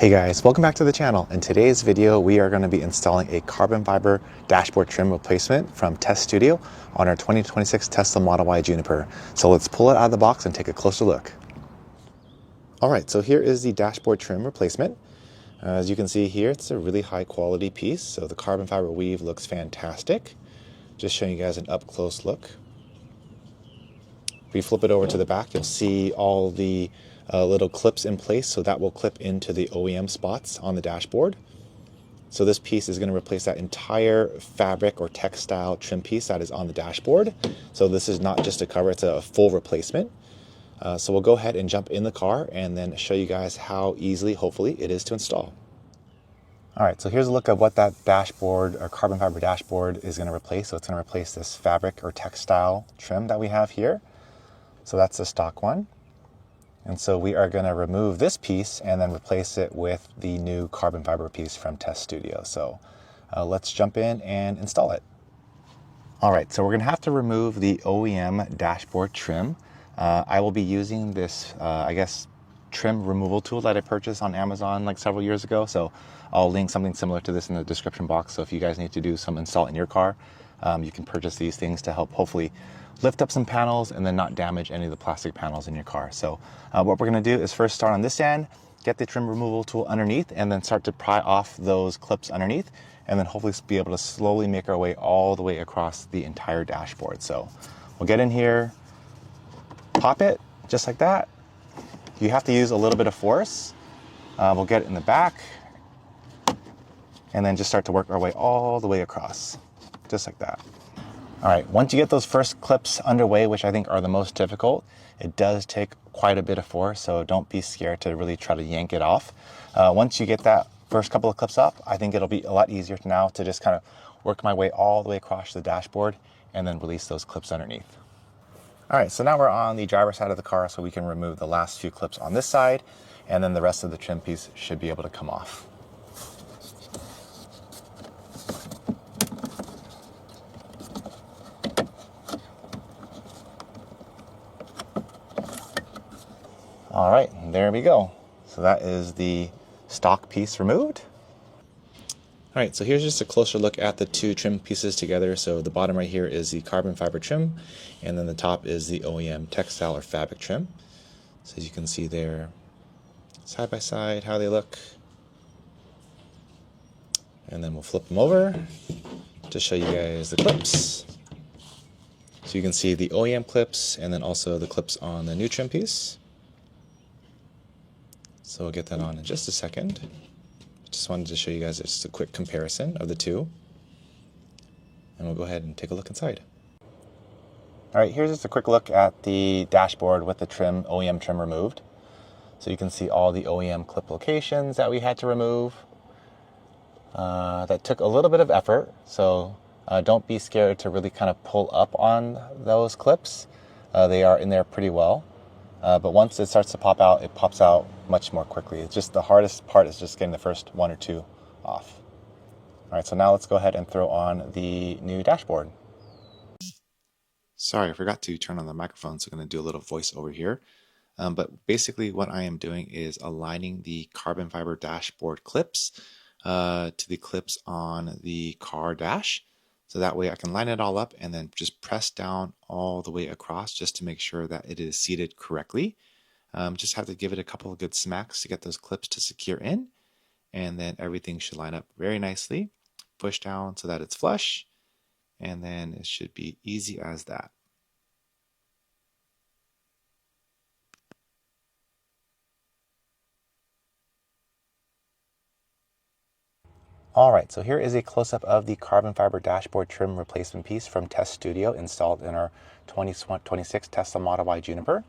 Hey guys, welcome back to the channel. In today's video, we are going to be installing a carbon fiber dashboard trim replacement from Test Studio on our 2026 Tesla Model Y Juniper. So let's pull it out of the box and take a closer look. All right, so here is the dashboard trim replacement. As you can see here, it's a really high quality piece. So the carbon fiber weave looks fantastic. Just showing you guys an up close look. If we flip it over to the back, you'll see all the little clips in place, so that will clip into the OEM spots on the dashboard. So this piece is going to replace that entire fabric or textile trim piece that is on the dashboard. So this is not just a cover, it's a full replacement. So we'll go ahead and jump in the car and then show you guys how easily, hopefully, it is to install. All right, so here's a look at what that dashboard or carbon fiber dashboard is going to replace. So it's going to replace this fabric or textile trim that we have here. So that's the stock one. And so we are going to remove this piece and then replace it with the new carbon fiber piece from Test Studio. So let's jump in and install it. All right, so we're going to have to remove the OEM dashboard trim. I will be using this, trim removal tool that I purchased on Amazon like several years ago. So I'll link something similar to this in the description box. So if you guys need to do some install in your car, you can purchase these things to help hopefully lift up some panels and then not damage any of the plastic panels in your car. So what we're going to do is first start on this end, get the trim removal tool underneath, and then start to pry off those clips underneath, and then hopefully be able to slowly make our way all the way across the entire dashboard. So we'll get in here, pop it just like that. You have to use a little bit of force. We'll get it in the back and then just start to work our way all the way across, just like that. All right, once you get those first clips underway, which I think are the most difficult, it does take quite a bit of force, so don't be scared to really try to yank it off. Once you get that first couple of clips up, I think it'll be a lot easier now to just kind of work my way all the way across the dashboard and then release those clips underneath. All right, so now we're on the driver's side of the car, so we can remove the last few clips on this side, and then the rest of the trim piece should be able to come off. All right, there we go. So that is the stock piece removed. All right, so here's just a closer look at the two trim pieces together. So the bottom right here is the carbon fiber trim, and then the top is the OEM textile or fabric trim. So as you can see there, side by side, how they look. And then we'll flip them over to show you guys the clips. So you can see the OEM clips and then also the clips on the new trim piece. So we'll get that on in just a second. Just wanted to show you guys just a quick comparison of the two. And we'll go ahead and take a look inside. All right, here's just a quick look at the dashboard with the trim, OEM trim removed. So you can see all the OEM clip locations that we had to remove. That took a little bit of effort, so don't be scared to really kind of pull up on those clips. They are in there pretty well. But once it starts to pop out, it pops out much more quickly. It's just the hardest part is just getting the first one or two off. All right, so now let's go ahead and throw on the new dashboard. Sorry, I forgot to turn on the microphone, so I'm going to do a little voice over here. But basically what I am doing is aligning the carbon fiber dashboard clips to the clips on the car dash. So that way I can line it all up and then just press down all the way across just to make sure that it is seated correctly. Just have to give it a couple of good smacks to get those clips to secure in. And then everything should line up very nicely. Push down so that it's flush. And then it should be easy as that. All right, so here is a close-up of the carbon fiber dashboard trim replacement piece from Test Studio installed in our 2026 Tesla Model Y Juniper.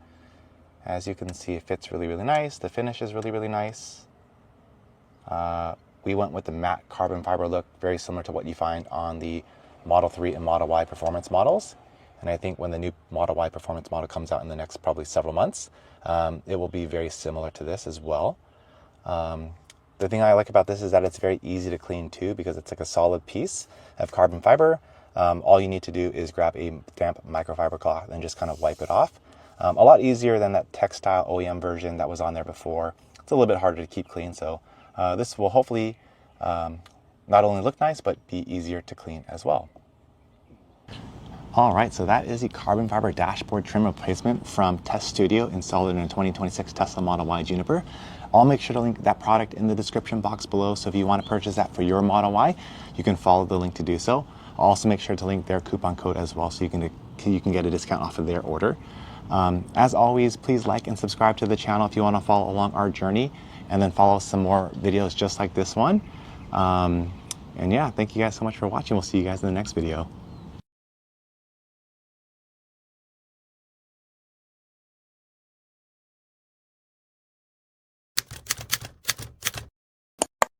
As you can see, it fits really, really nice. The finish is really, really nice. We went with the matte carbon fiber look, very similar to what you find on the Model 3 and Model Y performance models. And I think when the new Model Y performance model comes out in the next probably several months, it will be very similar to this as well. The thing I like about this is that it's very easy to clean too, because it's like a solid piece of carbon fiber. All you need to do is grab a damp microfiber cloth and just kind of wipe it off. A lot easier than that textile OEM version that was on there before. It's a little bit harder to keep clean, so This will hopefully not only look nice, but be easier to clean as well. All right, so that is the carbon fiber dashboard trim replacement from Test Studio, installed in a 2026 Tesla Model Y Juniper. I'll make sure to link that product in the description box below, so if you want to purchase that for your Model Y, you can follow the link to do so. I'll also make sure to link their coupon code as well, so you can get a discount off of their order. As always, please like and subscribe to the channel if you want to follow along our journey, and then follow some more videos just like this one. And yeah, thank you guys so much for watching. We'll see you guys in the next video.